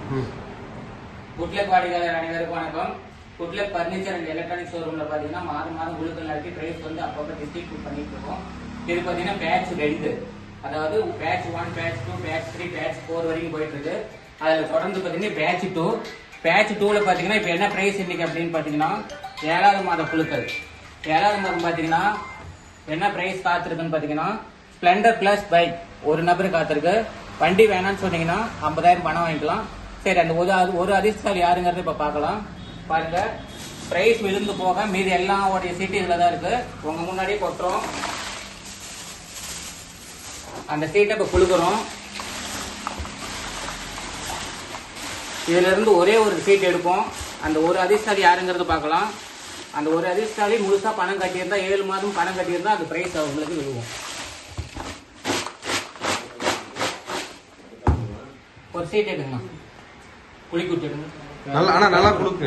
Good luck வாடிக்கையாளர் அனைவருக்கும் வணக்கம். குட்லக் பர்னிச்சர் அண்ட் எலக்ட்ரானிக் ஷோரூம்ல பாத்தீங்கன்னா மாதம் குழுக்கள் நடத்தி பிரைஸ் வந்து அப்பப்போ டிஸ்ட்ரிபியூட் பண்ணிட்டு இருக்கோம். இது பாத்தீங்கன்னா பேட்ச் 2, அதாவது பேட்ச் 1, பேட்ச் 2, பேட்ச் 3, பேட்ச் 4 வரைக்கும் போயிட்டு இருக்கு. அதுல தொடர்ந்து பாத்தீங்கன்னா பேட்ச் 2ல பாத்தீங்கன்னா இப்ப என்ன பிரைஸ் இன்னைக்கு அப்படின்னு பாத்தீங்கன்னா 7வது மாத குழுக்கள் 7வது மாதம் பாத்தீங்கன்னா என்ன பிரைஸ் காத்திருக்குன்னு பாத்தீங்கன்னா ஸ்பிளெண்டர் பிளஸ் பைக் ஒரு நபர் காத்திருக்கு. வண்டி வேணாம்னு சொன்னீங்கன்னா 50,000 பணம் வாங்கிக்கலாம். சரி, அந்த ஒரு அதிர்ஷ்டசாலி யாருங்கிறத இப்ப பாக்கலாம். பாருங்க, பிரைஸ் விழுந்து போக மீதி எல்லாவோடைய சீட்டு இதுல தான் இருக்கு. உங்க முன்னாடியே கொட்டுறோம். அந்த சீட்டை இப்ப குழுக்கிறோம். இதுல இருந்து ஒரே ஒரு சீட் எடுப்போம். அந்த ஒரு அதிர்ஷ்டசாலி யாருங்கிறது பார்க்கலாம். அந்த ஒரு அதிர்ஷ்டசாலி முழுசா பணம் கட்டியிருந்தா 7 மாதம் பணம் கட்டியிருந்தா அந்த பிரைஸ் அவங்களுக்கு விழுவும். ஒரு சீட் எடுங்க, குளிக்குட்டு எடுங்க. நல்லா கொடுங்க.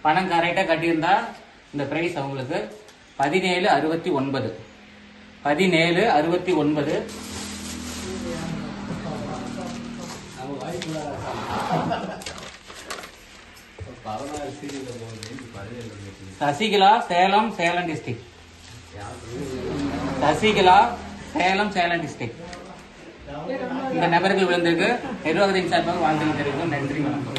பணம் கரெக்டா கட்டியிருந்தா இந்த பிரைஸ் அவங்களுக்கு 1769. 1769. சசிகலா, சேலம் டிஸ்ட்ரிக்ட். சசிகலா, சேலம் டிஸ்ட்ரிக்ட். இந்த நபர்கள் விழுந்திருக்கு. நிர்வாகத்தின் சார்பாக வாழ்த்துக்கள் தெரிவிக்கும். நன்றி, வணக்கம்.